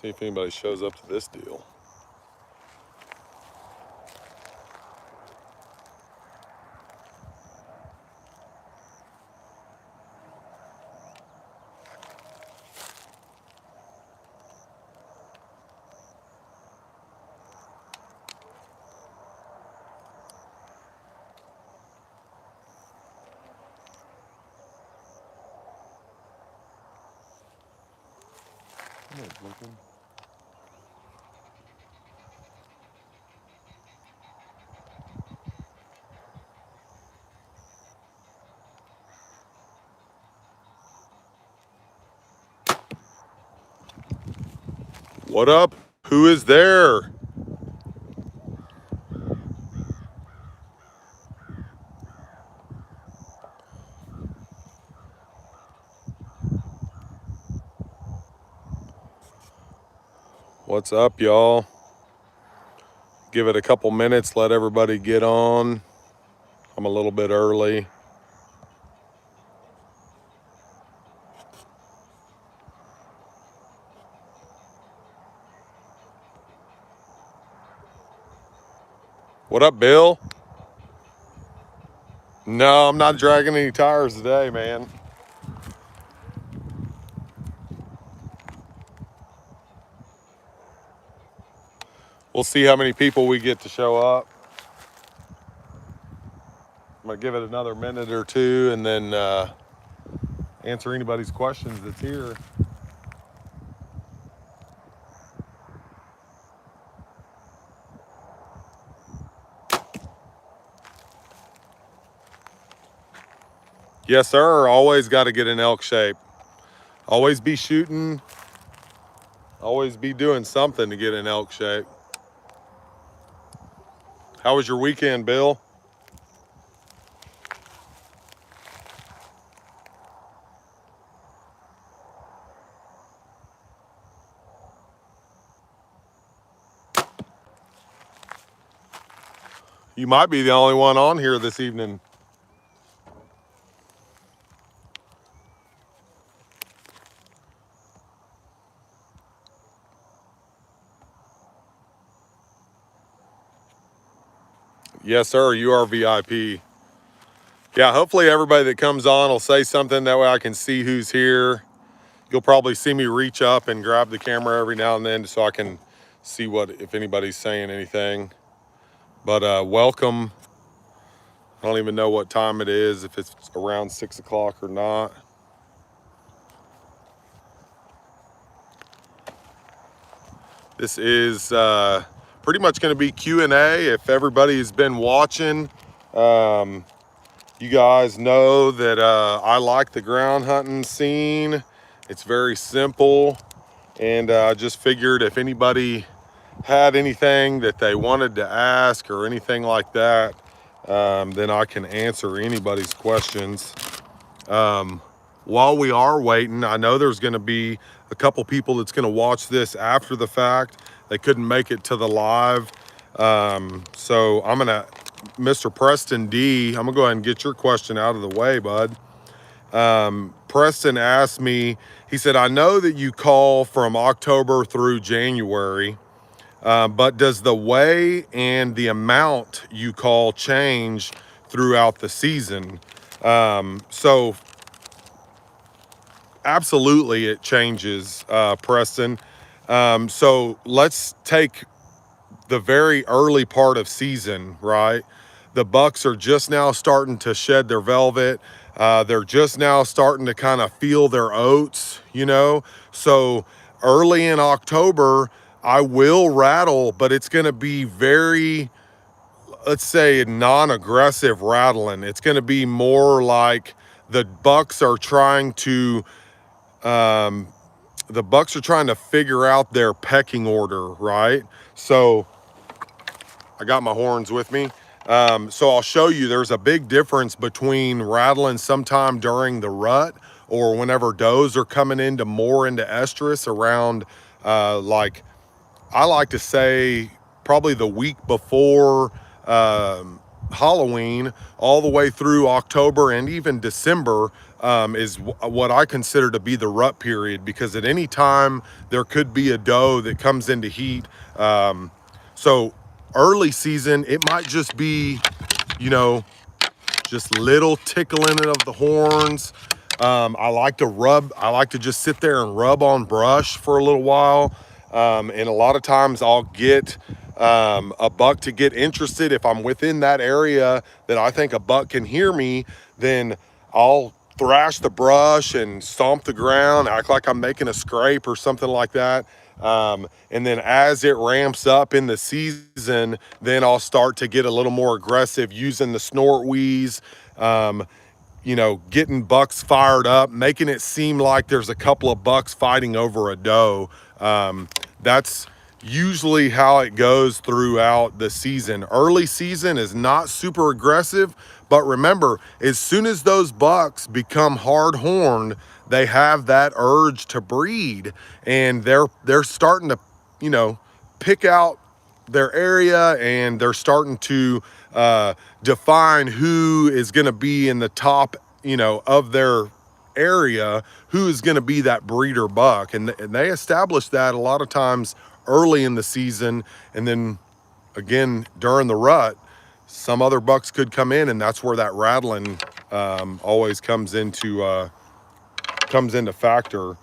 See if anybody shows up to this deal. What up? Who is there? What's up, y'all? Give it a couple minutes, let everybody get on. I'm a little bit early. What up, Bill? No, I'm not dragging any tires today, man. We'll see how many people we get to show up. I'm gonna give it another minute or two and then answer anybody's questions that's here. Yes, sir. Always got to get in elk shape. Always be shooting. Always be doing something to get in elk shape. How was your weekend, Bill? You might be the only one on here this evening. Yes, sir. You are VIP. Yeah, hopefully everybody that comes on will say something. That way I can see who's here. You'll probably see me reach up and grab the camera every now and then so I can see if anybody's saying anything. But welcome. I don't even know what time it is, if it's around 6 o'clock or not. This is pretty much going to be Q&A. If everybody's been watching, you guys know that I like the ground hunting scene. It's very simple, and I just figured if anybody had anything that they wanted to ask or anything like that, then I can answer anybody's questions. While we are waiting, I know there's going to be a couple people that's going to watch this after the fact. They couldn't make it to the live. So I'm going to, Mr. Preston D, I'm going to go ahead and get your question out of the way, bud. Preston asked me, he said, I know that you call from October through January, but does the way and the amount you call change throughout the season? So absolutely it changes, Preston. So let's take the very early part of season, right? The bucks are just now starting to shed their velvet. They're just now starting to kind of feel their oats, you know? So early in October, I will rattle, but it's going to be very, let's say, non-aggressive rattling. It's going to be more like the bucks are trying to figure out their pecking order, right? So I got my horns with me. So I'll show you there's a big difference between rattling sometime during the rut or whenever does are coming into estrus around, like I like to say probably the week before Halloween all the way through October and even December. is what I consider to be the rut period, because at any time there could be a doe that comes into heat. So early season, it might just be, you know, just little tickling of the horns. I like to just sit there and rub on brush for a little while. And a lot of times I'll get a buck to get interested. If I'm within that area that I think a buck can hear me, then I'll thrash the brush and stomp the ground, act like I'm making a scrape or something like that. And then as it ramps up in the season, then I'll start to get a little more aggressive using the snort wheeze, getting bucks fired up, making it seem like there's a couple of bucks fighting over a doe. That's usually how it goes throughout the season. Early season is not super aggressive, but remember, as soon as those bucks become hard horned, they have that urge to breed, and they're starting to, pick out their area, and they're starting to define who is going to be in the top, of their area, who is going to be that breeder buck. And they establish that a lot of times early in the season. And then again, during the rut, some other bucks could come in, and that's where that rattling always comes into factor.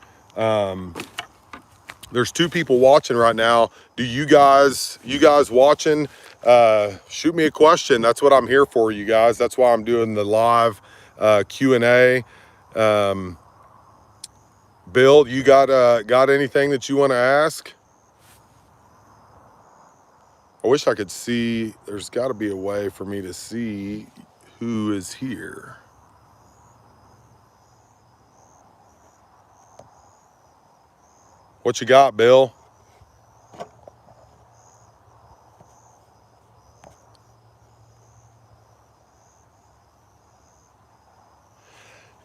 There's two people watching right now. Do you guys watching? Shoot me a question. That's what I'm here for, you guys. That's why I'm doing the live Q&A. Bill, you got anything that you want to ask? I wish I could see. There's got to be a way for me to see who is here. What you got, Bill?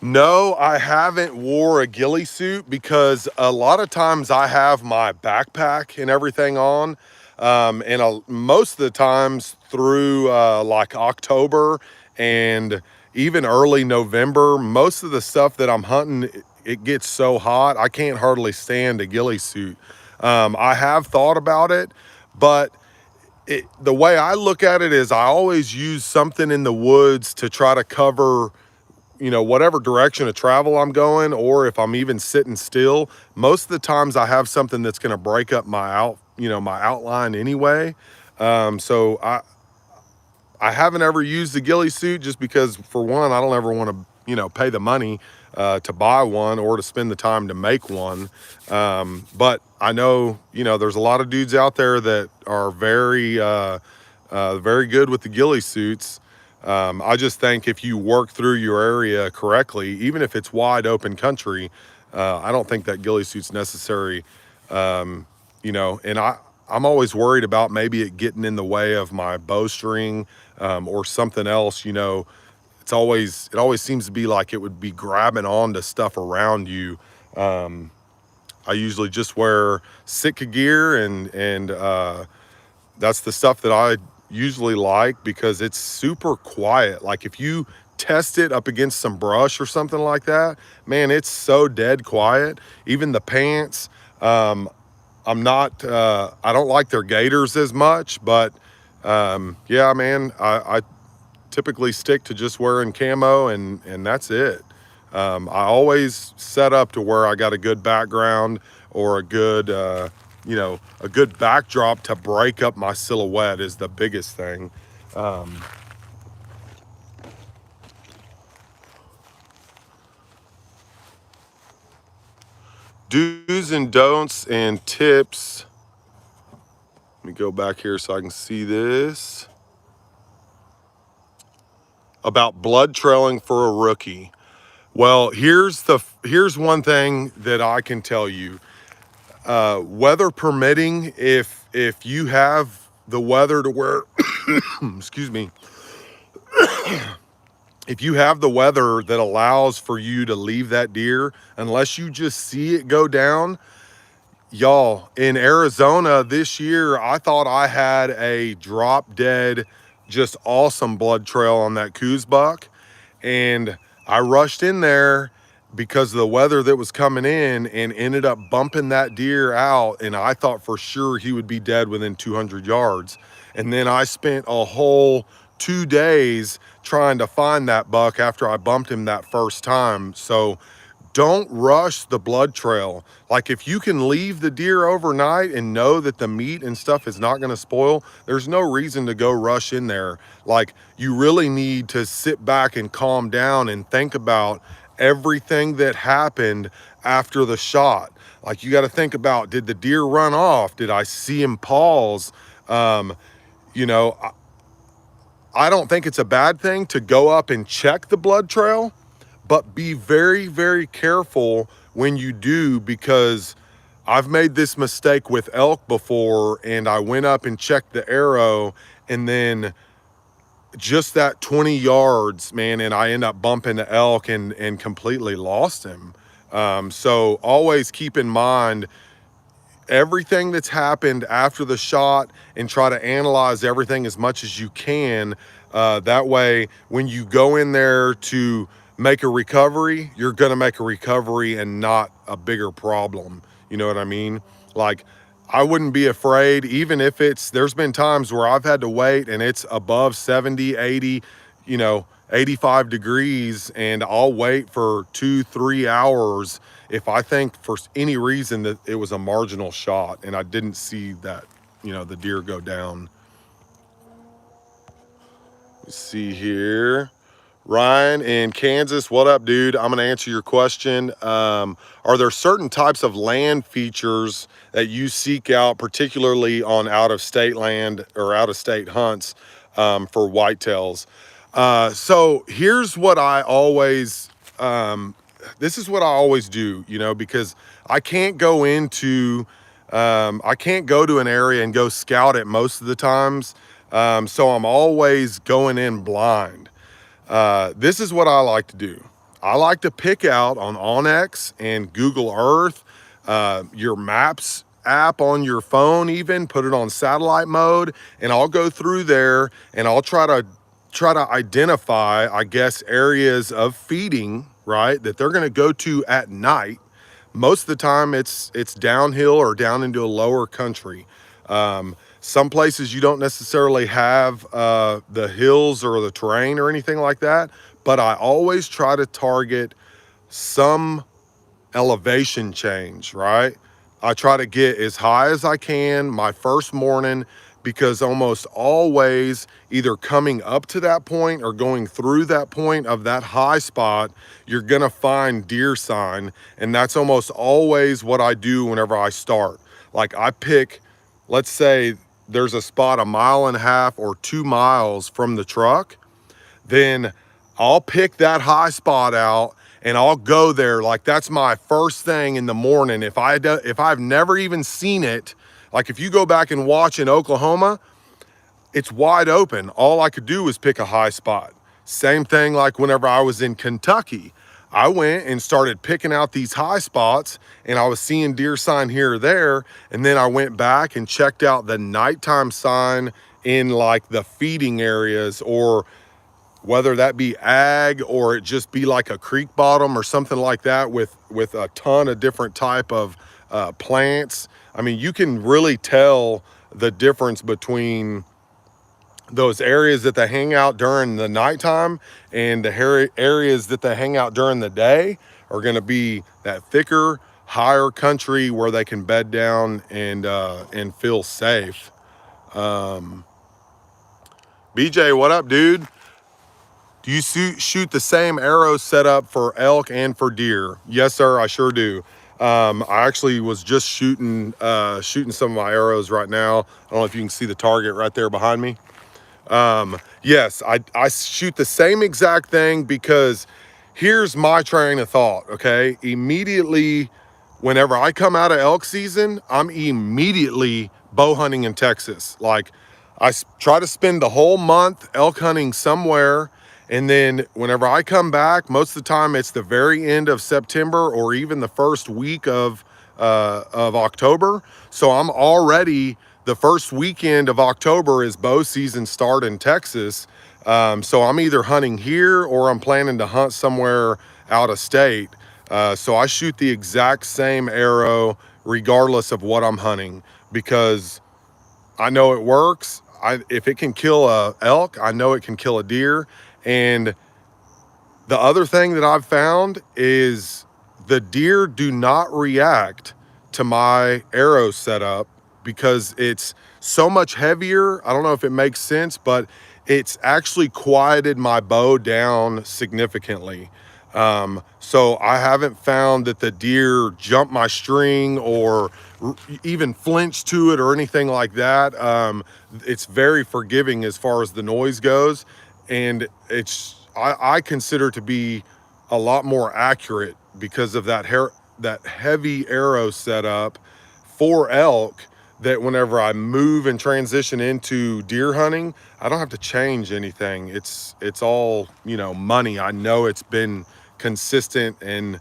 No, I haven't wore a ghillie suit because a lot of times I have my backpack and everything on. Most of the times through like October and even early November, most of the stuff that I'm hunting, it gets so hot, I can't hardly stand a ghillie suit. I have thought about it, but the way I look at it is I always use something in the woods to try to cover, whatever direction of travel I'm going, or if I'm even sitting still. Most of the times I have something that's going to break up my outline anyway. So I haven't ever used the ghillie suit, just because, for one, I don't ever want to, pay the money to buy one or to spend the time to make one. But I know, there's a lot of dudes out there that are very good with the ghillie suits. I just think if you work through your area correctly, even if it's wide open country, I don't think that ghillie suit's necessary. And I'm always worried about maybe it getting in the way of my bowstring, or something else. It always seems to be like it would be grabbing onto stuff around you. I usually just wear Sitka gear, and that's the stuff that I usually like, because it's super quiet. Like if you test it up against some brush or something like that, man, it's so dead quiet. Even the pants, I don't like their gaiters as much, but yeah, man, I typically stick to just wearing camo, and that's it. I always set up to where I got a good background, or a good backdrop to break up my silhouette is the biggest thing. Do's and don'ts and tips. Let me go back here so I can see this. About blood trailing for a rookie. Well, here's one thing that I can tell you. Weather permitting, if you have the weather to where, excuse me, if you have the weather that allows for you to leave that deer, unless you just see it go down, y'all, in Arizona this year, I thought I had a drop dead, just awesome blood trail on that Coues buck. And I rushed in there because of the weather that was coming in and ended up bumping that deer out. And I thought for sure he would be dead within 200 yards. And then I spent a whole 2 days trying to find that buck after I bumped him that first time. So don't rush the blood trail. Like if you can leave the deer overnight and know that the meat and stuff is not going to spoil, there's no reason to go rush in there. Like you really need to sit back and calm down and think about everything that happened after the shot. Like you got to think about, did the deer run off? Did I see him pause? You know, I don't think it's a bad thing to go up and check the blood trail, but be very, very careful when you do, because I've made this mistake with elk before, and I went up and checked the arrow, and then just that 20 yards, man, and I end up bumping the elk and completely lost him. So always keep in mind everything that's happened after the shot and try to analyze everything as much as you can. That way, when you go in there to make a recovery, you're going to make a recovery and not a bigger problem. You know what I mean? Like, I wouldn't be afraid, even if there's been times where I've had to wait and it's above 70, 80, 85 degrees, and I'll wait for 2-3 hours if I think for any reason that it was a marginal shot and I didn't see that, the deer go down. Let's see here. Ryan in Kansas, what up, dude? I'm gonna answer your question. Are there certain types of land features that you seek out, particularly on out-of-state land or out-of-state hunts for whitetails? So here's what I always, this is what I always do, because I can't go to an area and go scout it most of the times. So I'm always going in blind. This is what I like to do. I like to pick out on onX and Google Earth, your maps app on your phone, even put it on satellite mode, and I'll go through there and I'll try to identify, I guess, areas of feeding, right, that they're going to go to at night. Most of the time it's downhill or down into a lower country. Some places you don't necessarily have the hills or the terrain or anything like that, but I always try to target some elevation change, right? I try to get as high as I can my first morning, because almost always either coming up to that point or going through that point of that high spot, you're gonna find deer sign. And that's almost always what I do whenever I start. Like I pick, let's say there's a spot 1.5 miles or 2 miles from the truck, then I'll pick that high spot out and I'll go there. Like that's my first thing in the morning. If I've never even seen it, like if you go back and watch in Oklahoma, it's wide open. All I could do was pick a high spot. Same thing like whenever I was in Kentucky. I went and started picking out these high spots and I was seeing deer sign here or there. And then I went back and checked out the nighttime sign in like the feeding areas, or whether that be ag or it just be like a creek bottom or something like that with a ton of different type of plants. I mean, you can really tell the difference between those areas that they hang out during the nighttime and the areas that they hang out during the day are going to be that thicker, higher country where they can bed down and feel safe. BJ, what up, dude? Do you shoot the same arrow setup for elk and for deer? Yes, sir, I sure do. I actually was just shooting some of my arrows right now. I don't know if you can see the target right there behind me. Yes, I shoot the same exact thing, because here's my train of thought, okay? Immediately, whenever I come out of elk season, I'm immediately bow hunting in Texas. Like, I try to spend the whole month elk hunting somewhere, and then whenever I come back, most of the time it's the very end of September or even the first week of October. So I'm already, the first weekend of October is bow season start in Texas. So I'm either hunting here or I'm planning to hunt somewhere out of state. So I shoot the exact same arrow regardless of what I'm hunting, because I know it works. If it can kill a elk, I know it can kill a deer. And the other thing that I've found is the deer do not react to my arrow setup because it's so much heavier. I don't know if it makes sense, but it's actually quieted my bow down significantly. So I haven't found that the deer jump my string or even flinch to it or anything like that. It's very forgiving as far as the noise goes, and I consider to be a lot more accurate because of that heavy arrow setup for elk, that whenever I move and transition into deer hunting, I don't have to change anything. It's all, money. I know it's been consistent, and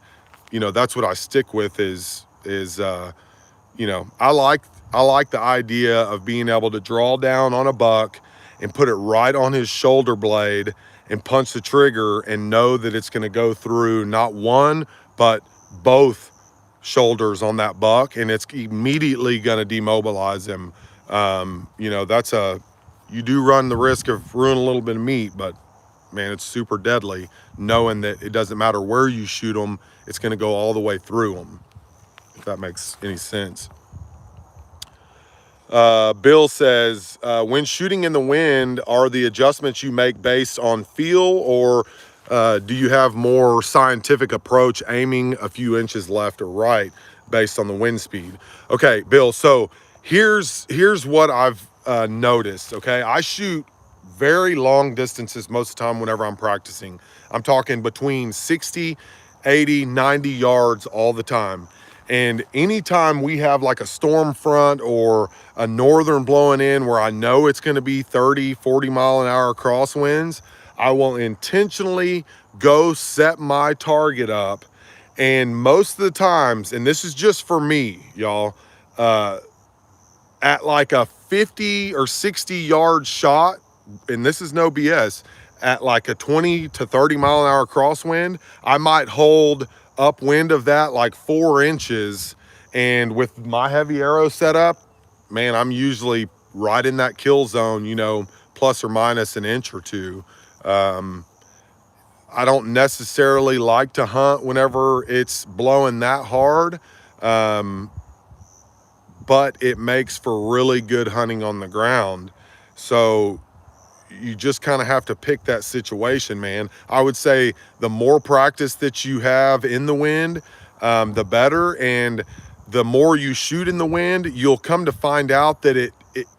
that's what I stick with is I like the idea of being able to draw down on a buck and put it right on his shoulder blade and punch the trigger and know that it's going to go through not one but both shoulders on that buck, and it's immediately going to demobilize him. You do run the risk of ruining a little bit of meat, but man, it's super deadly knowing that it doesn't matter where you shoot them, it's going to go all the way through them, if that makes any sense. Bill says, when shooting in the wind, are the adjustments you make based on feel, or do you have more scientific approach, aiming a few inches left or right based on the wind speed? Okay, Bill, so here's what I've noticed. Okay, I shoot very long distances most of the time whenever I'm practicing. I'm talking between 60, 80, 90 yards all the time. And anytime we have like a storm front or a northern blowing in where I know it's going to be 30, 40 mile an hour crosswinds, I will intentionally go set my target up. And most of the times, and this is just for me, y'all, at like a 50 or 60 yard shot, and this is no BS, at like a 20 to 30 mile an hour crosswind, I might hold upwind of that like 4 inches. And with my heavy arrow setup, man, I'm usually right in that kill zone, plus or minus an inch or two. I don't necessarily like to hunt whenever it's blowing that hard. But it makes for really good hunting on the ground. So you just kind of have to pick that situation, man. I would say the more practice that you have in the wind, the better. And the more you shoot in the wind, you'll come to find out that it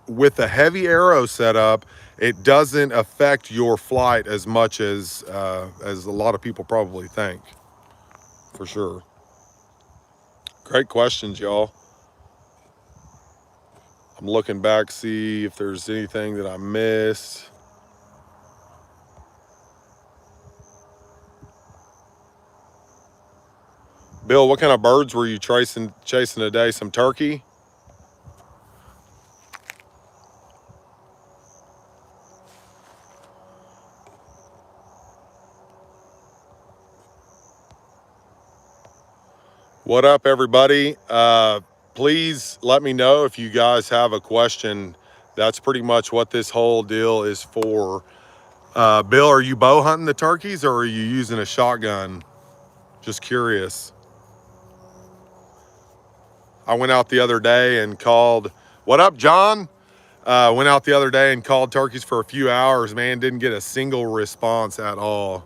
with a heavy arrow setup, it doesn't affect your flight as much as a lot of people probably think, for sure. Great questions, y'all. I'm looking back, see if there's anything that I missed. Bill, what kind of birds were you chasing today? Some turkey? What up, everybody? Please let me know if you guys have a question. That's pretty much what this whole deal is for. Bill, are you bow hunting the turkeys or are you using a shotgun? Just curious. I went out the other day and called. What up, John? Went out the other day and called turkeys for a few hours, man. Didn't get a single response at all.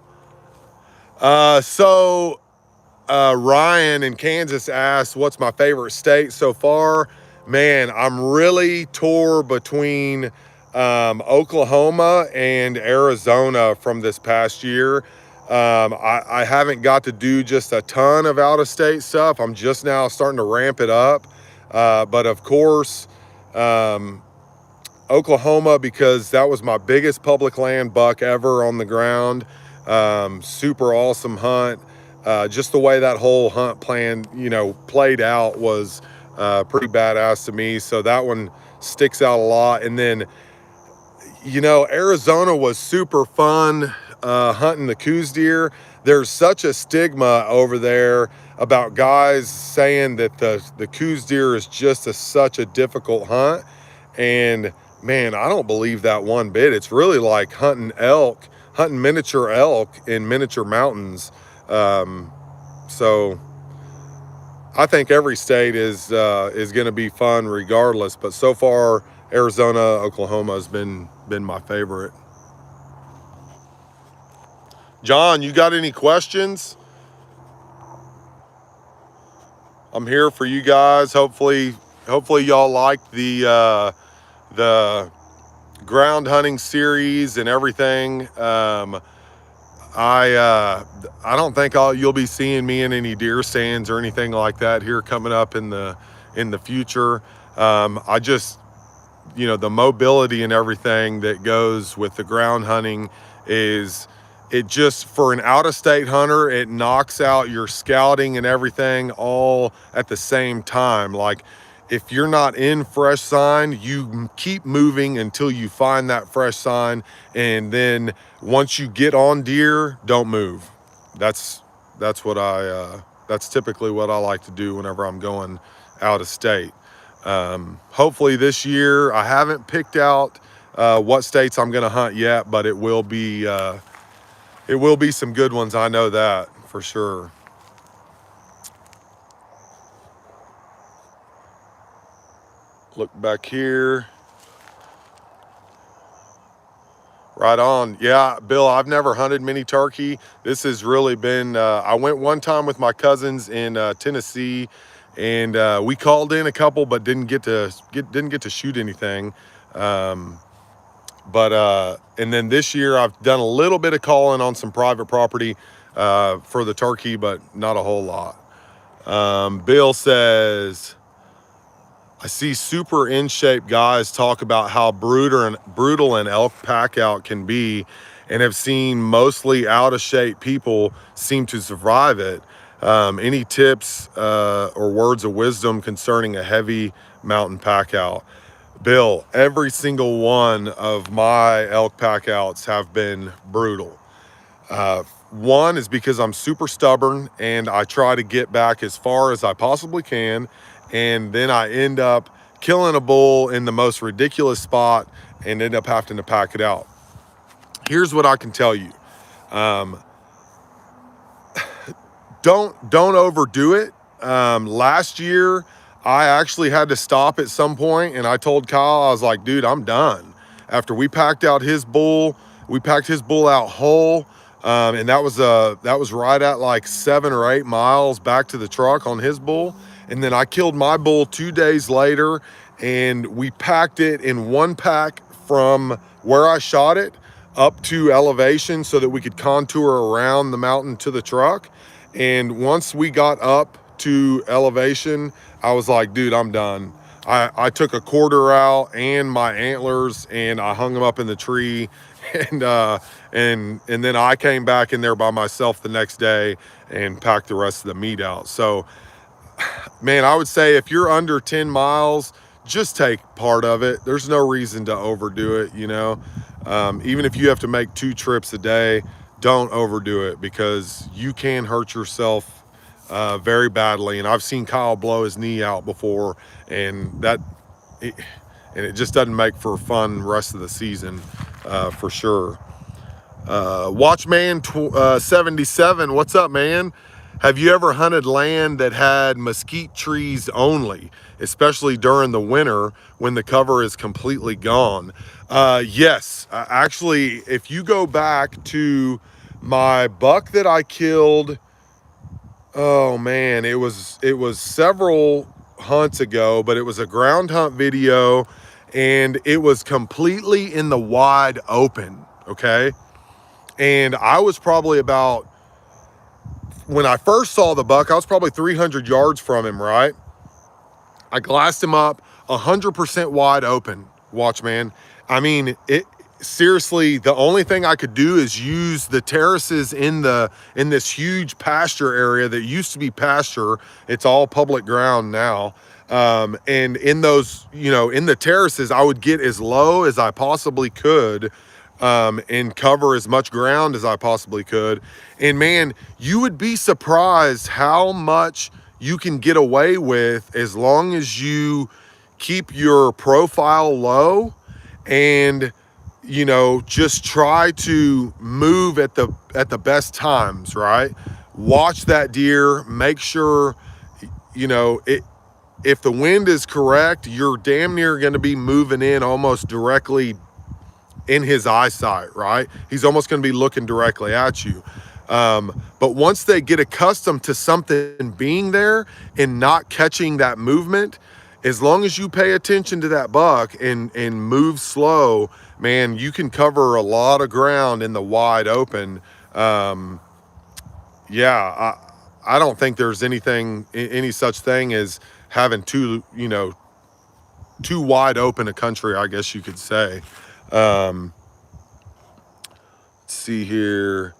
Ryan in Kansas asked, what's my favorite state so far? Man, I'm really torn between Oklahoma and Arizona from this past year. I haven't got to do just a ton of out-of-state stuff. I'm just now starting to ramp it up. But of course, Oklahoma, because that was my biggest public land buck ever on the ground. Super awesome hunt. Just the way that whole hunt plan, played out was pretty badass to me. So that one sticks out a lot. And then, you know, Arizona was super fun hunting the Coues deer. There's such a stigma over there about guys saying that the Coues deer is just such a difficult hunt. And man, I don't believe that one bit. It's really like hunting elk, hunting miniature elk in miniature mountains. So I think every state is going to be fun regardless. But so far, Arizona, Oklahoma has been my favorite. John, you got any questions? I'm here for you guys. Hopefully y'all like the ground hunting series and everything. I don't think you'll be seeing me in any deer stands or anything like that here coming up in the future. I just, you know, the mobility and everything that goes with the ground hunting is, it just, for an out-of-state hunter, it knocks out your scouting and everything all at the same time. Like, if you're not in fresh sign, you keep moving until you find that fresh sign, and then once you get on deer, don't move. That's typically what I like to do whenever I'm going out of state. Hopefully this year, I haven't picked out what states I'm going to hunt yet, but it will be some good ones. I know that for sure. Look back here. Right on. Yeah, Bill, I've never hunted mini turkey. This has really been, I went one time with my cousins in Tennessee, and we called in a couple, but didn't get to shoot anything. And then this year I've done a little bit of calling on some private property for the turkey, but not a whole lot. Bill says, I see super in shape guys talk about how brutal an elk pack out can be, and have seen mostly out of shape people seem to survive it. Any tips or words of wisdom concerning a heavy mountain pack out? Bill, every single one of my elk pack outs have been brutal. One is because I'm super stubborn and I try to get back as far as I possibly can, and then I end up killing a bull in the most ridiculous spot and end up having to pack it out. Here's what I can tell you. Don't overdo it. Last year, I actually had to stop at some point, and I told Kyle, I was like, dude, I'm done. After we packed out his bull, we packed his bull out whole. And that was right at like 7 or 8 miles back to the truck on his bull. And then I killed my bull 2 days later, and we packed it in one pack from where I shot it up to elevation so that we could contour around the mountain to the truck. And once we got up to elevation, I was like, dude, I'm done. I took a quarter out and my antlers, and I hung them up in the tree, and then I came back in there by myself the next day and packed the rest of the meat out. So, man, I would say if you're under 10 miles, just take part of it. There's no reason to overdo it, you know. Even if you have to make 2 trips a day, don't overdo it, because you can hurt yourself very badly. And I've seen Kyle blow his knee out before, and it just doesn't make for a fun rest of the season for sure. Watchman 77, what's up, man? Have you ever hunted land that had mesquite trees only, especially during the winter when the cover is completely gone? Yes, actually, if you go back to my buck that I killed, oh man, it was several hunts ago, but it was a ground hunt video, and it was completely in the wide open, okay? And I was probably about, when I first saw the buck, I was probably 300 yards from him, right? I glassed him up 100% wide open, Watchman. I mean, seriously, the only thing I could do is use the terraces in this huge pasture area that used to be pasture. It's all public ground now. And in those, in the terraces, I would get as low as I possibly could, and cover as much ground as I possibly could. And man, you would be surprised how much you can get away with as long as you keep your profile low and just try to move at the best times, right? Watch that deer, make sure it, if the wind is correct, you're damn near going to be moving in almost directly in his eyesight, right? He's almost going to be looking directly at you. But once they get accustomed to something being there and not catching that movement, as long as you pay attention to that buck and move slow, man, you can cover a lot of ground in the wide open. Yeah, I don't think there's any such thing as having too wide open a country, I guess you could say. Let's see here.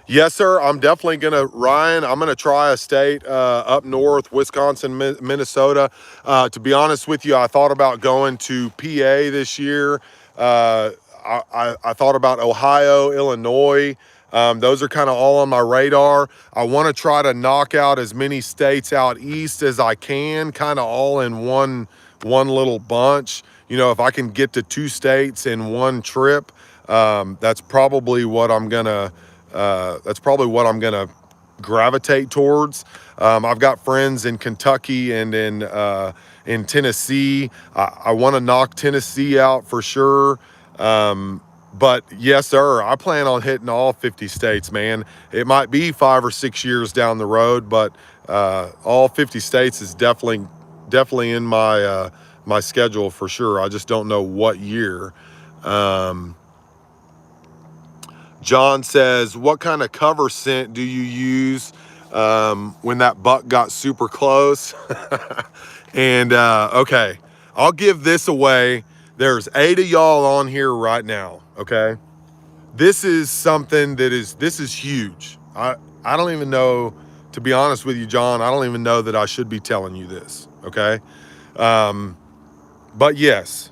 Yes, sir. I'm definitely Ryan, I'm gonna try a state up north, Wisconsin, Minnesota. To be honest with you, I thought about going to PA this year. I thought about Ohio, Illinois. Those are kind of all on my radar. I want to try to knock out as many states out east as I can, kind of all in one little bunch. If I can get to 2 states in one trip, that's probably what I'm gonna gravitate towards. I've got friends in Kentucky and in Tennessee. I want to knock Tennessee out for sure. But yes, sir, I plan on hitting all 50 states, man. It might be 5 or 6 years down the road, but all 50 states is definitely in my schedule for sure. I just don't know what year. John says, what kind of cover scent do you use when that buck got super close? And okay, I'll give this away. There's 8 of y'all on here right now, okay? This is something this is huge. I don't even know, to be honest with you, John, I don't even know that I should be telling you this, okay? But yes,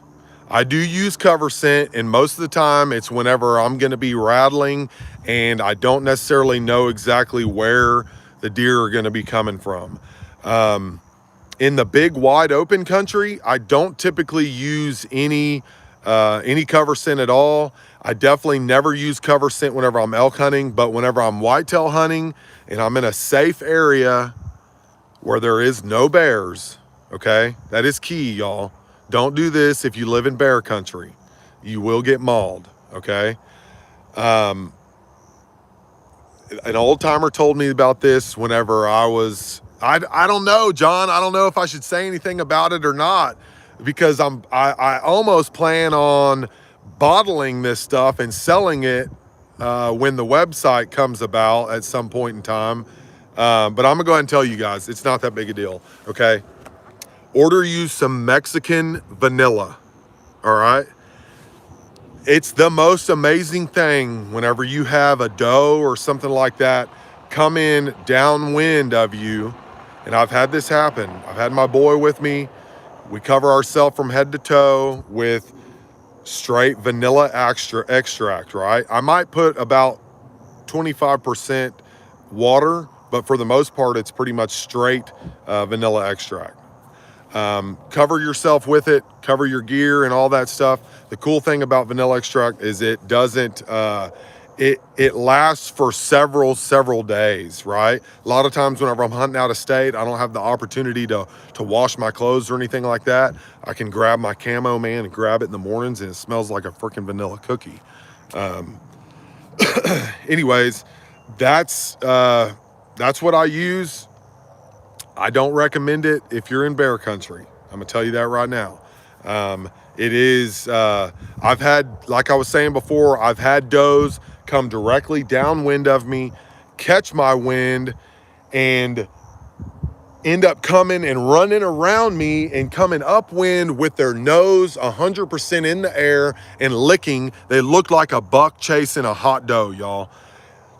I do use cover scent, and most of the time it's whenever I'm going to be rattling and I don't necessarily know exactly where the deer are going to be coming from. In the big wide open country, I don't typically use any cover scent at all. I definitely never use cover scent whenever I'm elk hunting, but whenever I'm whitetail hunting and I'm in a safe area where there is no bears, okay? That is key, y'all. Don't do this if you live in bear country. You will get mauled, okay? An old timer told me about this whenever I don't know, John. I don't know if I should say anything about it or not, because I almost plan on bottling this stuff and selling it when the website comes about at some point in time. But I'm gonna go ahead and tell you guys, it's not that big a deal, okay? Order you some Mexican vanilla, all right? It's the most amazing thing whenever you have a doe or something like that come in downwind of you. And I've had this happen. I've had my boy with me. We cover ourselves from head to toe with straight vanilla extract, right? I might put about 25% water, but for the most part, it's pretty much straight vanilla extract. Cover yourself with it, cover your gear and all that stuff. The cool thing about vanilla extract is it doesn't, it lasts for several days, right? A lot of times whenever I'm hunting out of state, I don't have the opportunity to wash my clothes or anything like that. I can grab my camo, man, and grab it in the mornings and it smells like a freaking vanilla cookie. Anyways, that's what I use. I don't recommend it if you're in bear country. I'm gonna tell you that right now. It is, I've had, like I was saying before, I've had does come directly downwind of me, catch my wind, and end up coming and running around me and coming upwind with their nose 100% in the air and licking. They look like a buck chasing a hot doe, y'all.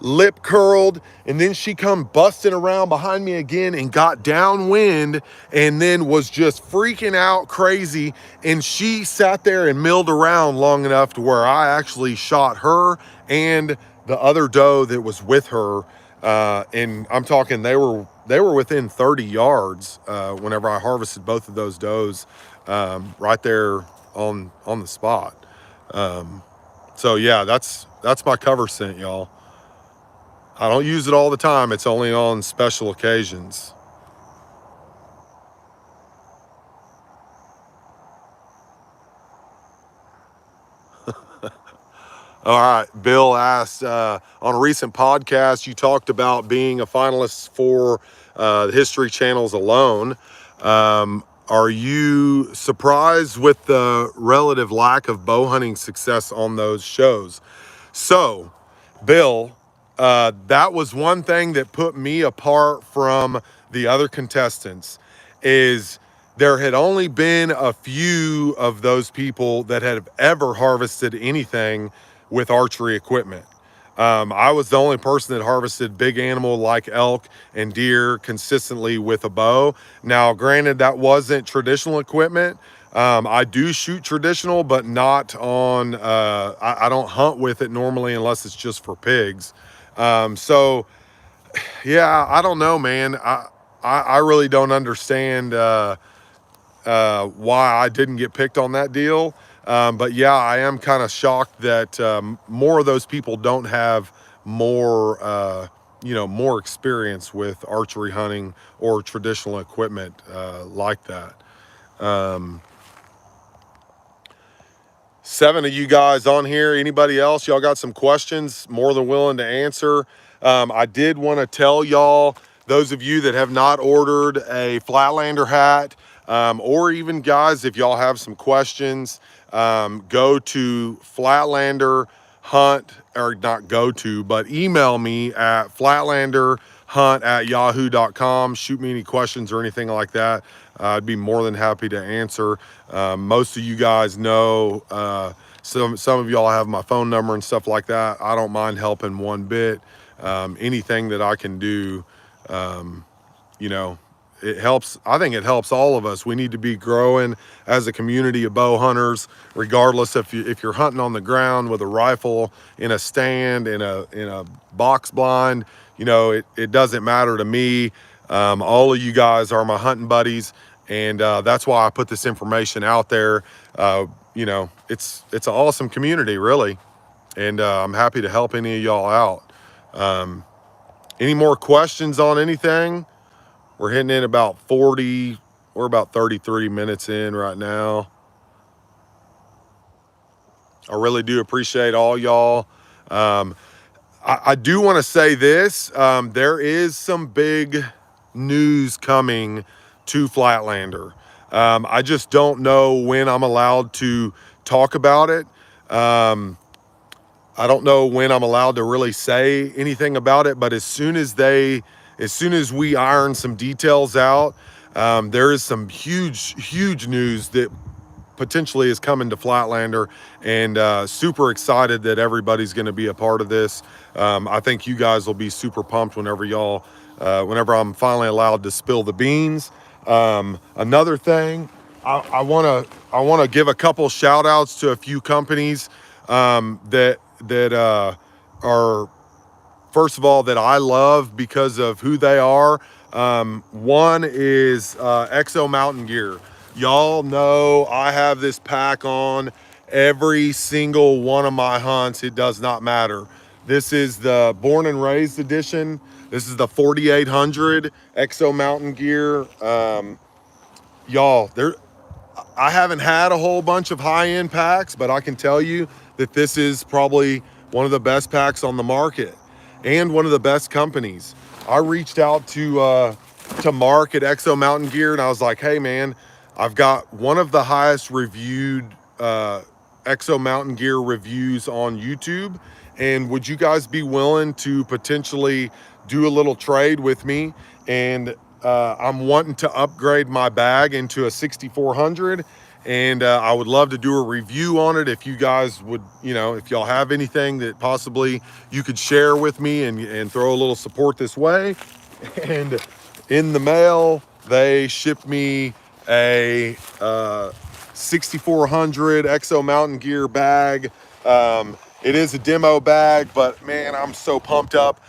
lip curled, and then she come busting around behind me again and got downwind and then was just freaking out crazy. And she sat there and milled around long enough to where I actually shot her and the other doe that was with her. And I'm talking, they were within 30 yards whenever I harvested both of those does right there on the spot. So yeah, that's my cover scent, y'all. I don't use it all the time. It's only on special occasions. All right, Bill asked, on a recent podcast, you talked about being a finalist for the History Channel's Alone. Are you surprised with the relative lack of bow hunting success on those shows? So, Bill, that was one thing that put me apart from the other contestants, is there had only been a few of those people that had ever harvested anything with archery equipment. I was the only person that harvested big animal like elk and deer consistently with a bow. Now, granted, that wasn't traditional equipment. I do shoot traditional, but not on, I don't hunt with it normally unless it's just for pigs. So yeah, I don't know, man. I really don't understand why I didn't get picked on that deal. But yeah, I am kind of shocked that more of those people don't have more, more experience with archery hunting or traditional equipment like that. 7 of you guys on here. Anybody else? Y'all got some questions? More than willing to answer. I did want to tell y'all, those of you that have not ordered a Flatlander hat, or even guys, if y'all have some questions, go to Flatlander Hunt, or not go to, but email me at flatlanderhunt@yahoo.com. Shoot me any questions or anything like that. I'd be more than happy to answer. Most of you guys know, some of y'all have my phone number and stuff like that. I don't mind helping one bit. Anything that I can do, it helps. I think it helps all of us. We need to be growing as a community of bow hunters, regardless if you're hunting on the ground with a rifle, in a stand, in a box blind. It doesn't matter to me. All of you guys are my hunting buddies, and that's why I put this information out there. It's an awesome community, really, and I'm happy to help any of y'all out. Any more questions on anything? We're hitting in about 40. We're about 33 minutes in right now. I really do appreciate all y'all. I do want to say this. There is some big news coming to Flatlander. I just don't know when I'm allowed to talk about it. I don't know when I'm allowed to really say anything about it, but as soon as we iron some details out, there is some huge news that potentially is coming to Flatlander, and super excited that everybody's going to be a part of this. I think you guys will be super pumped whenever I'm finally allowed to spill the beans. Another thing, I want to give a couple shout outs to a few companies that are, first of all, that I love because of who they are. One is Exo Mountain Gear. Y'all know I have this pack on every single one of my hunts. It does not matter. This is the Born and Raised edition. This is the 4800 Exo Mountain Gear. Y'all, I haven't had a whole bunch of high-end packs, but I can tell you that this is probably one of the best packs on the market and one of the best companies. I reached out to Mark at Exo Mountain Gear, and I was like, hey man, I've got one of the highest reviewed Exo Mountain Gear reviews on YouTube, and would you guys be willing to potentially do a little trade with me and I'm wanting to upgrade my bag into a 6400, and I would love to do a review on it. If you guys would, if y'all have anything that possibly you could share with me and throw a little support this way. And in the mail, they shipped me a 6400 Exo Mountain Gear bag. It is a demo bag, but man, I'm so pumped up.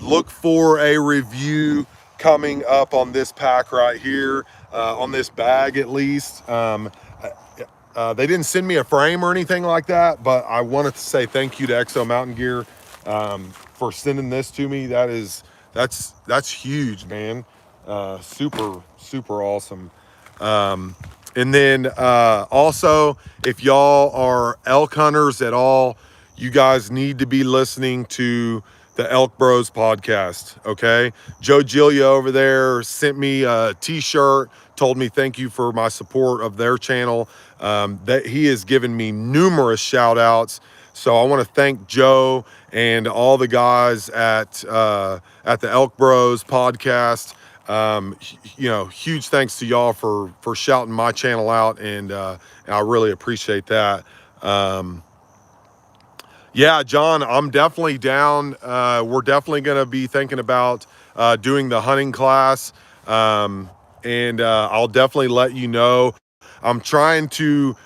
Look for a review coming up on this pack right here, on this bag at least. They didn't send me a frame or anything like that, but I wanted to say thank you to Exo Mountain Gear for sending this to me. That's huge, man. Super awesome. And then also, if y'all are elk hunters at all, you guys need to be listening to the Elk Bros podcast, okay? Joe Gillia over there sent me a t-shirt, told me thank you for my support of their channel. That he has given me numerous shout outs. So I want to thank Joe and all the guys at the Elk Bros podcast. Huge thanks to y'all for shouting my channel out, and I really appreciate that. Yeah, John, I'm definitely down. We're definitely going to be thinking about doing the hunting class, and I'll definitely let you know. I'm trying to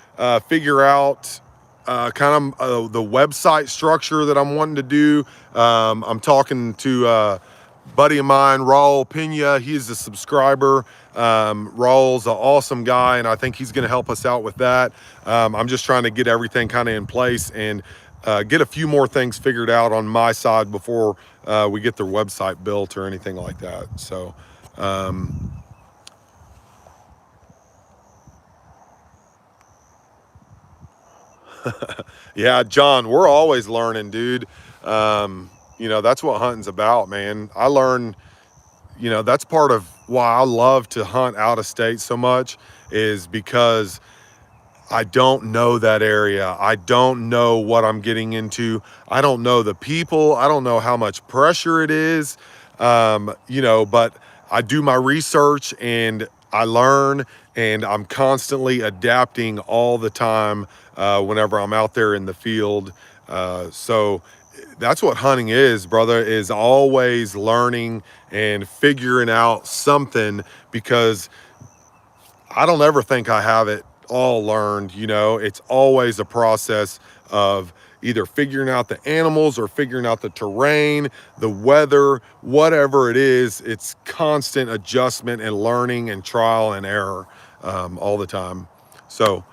figure out kind of the website structure that I'm wanting to do. I'm talking to a buddy of mine, Raul Pena. He's a subscriber. Raul's an awesome guy, and I think he's going to help us out with that. I'm just trying to get everything kind of in place and get a few more things figured out on my side before we get their website built or anything like that. So, yeah, John, we're always learning, dude. That's what hunting's about, man. I learn, that's part of why I love to hunt out of state so much, is because I don't know that area. I don't know what I'm getting into. I don't know the people. I don't know how much pressure it is. But I do my research and I learn, and I'm constantly adapting all the time whenever I'm out there in the field. So that's what hunting is, brother, is always learning and figuring out something, because I don't ever think I have it all learned. It's always a process of either figuring out the animals or figuring out the terrain, the weather, whatever it is. It's constant adjustment and learning and trial and error all the time. So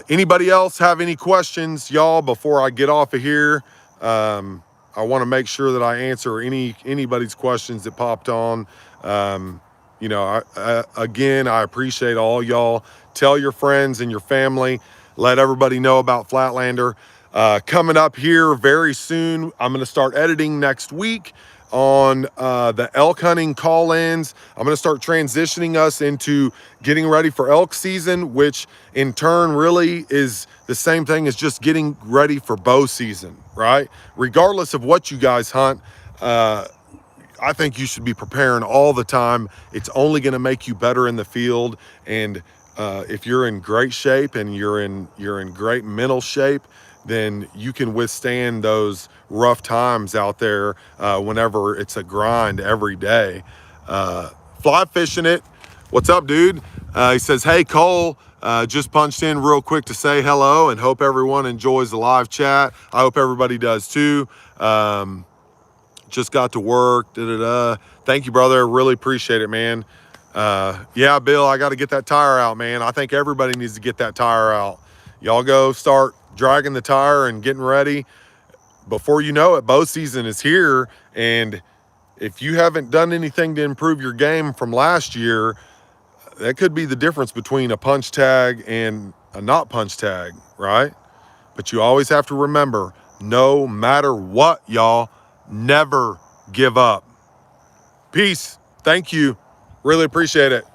anybody else have any questions, y'all, before I get off of here? I want to make sure that I answer anybody's questions that popped on. Again, I appreciate all y'all. Tell your friends and your family. Let everybody know about Flatlander. Coming up here very soon, I'm going to start editing next week on the elk hunting call-ins. I'm going to start transitioning us into getting ready for elk season, which in turn really is the same thing as just getting ready for bow season, right? Regardless of what you guys hunt, I think you should be preparing all the time. It's only going to make you better in the field. And if you're in great shape and you're in great mental shape, then you can withstand those rough times out there whenever it's a grind every day. Fly fishing it. What's up, dude? He says, hey, Cole, just punched in real quick to say hello and hope everyone enjoys the live chat. I hope everybody does too. Just got to work. Thank you, brother. Really appreciate it, man. Yeah, Bill, I got to get that tire out, man. I think everybody needs to get that tire out. Y'all go start dragging the tire and getting ready. Before you know it, bow season is here. And if you haven't done anything to improve your game from last year, that could be the difference between a punch tag and a not punch tag, right? But you always have to remember, no matter what, y'all, never give up. Peace. Thank you. Really appreciate it.